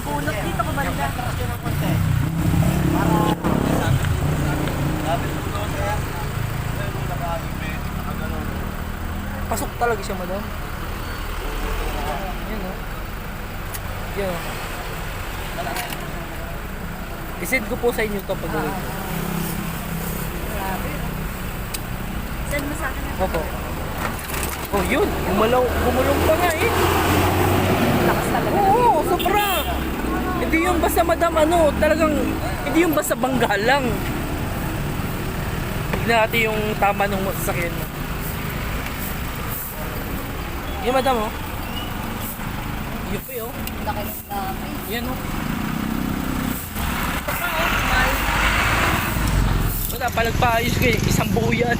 Pulot dito ko banda. Pasok talaga siya, madam. Yan o. Yan o. I-send ko po sa inyo ito pag gawin ko. Send mo sa akin. Opo. Oh, yun. Gumulong pa nga eh. Lakas talaga. Oo, sobra. Hindi yung basta madam ano, talagang hindi yung basta bangga lang. Tignan natin yung tama ng sasakyan mo. Yung madam oh. Yun po yun. Laki ng dami. Yan oh. Wala, palagpaayos kayo. Isang buo yan.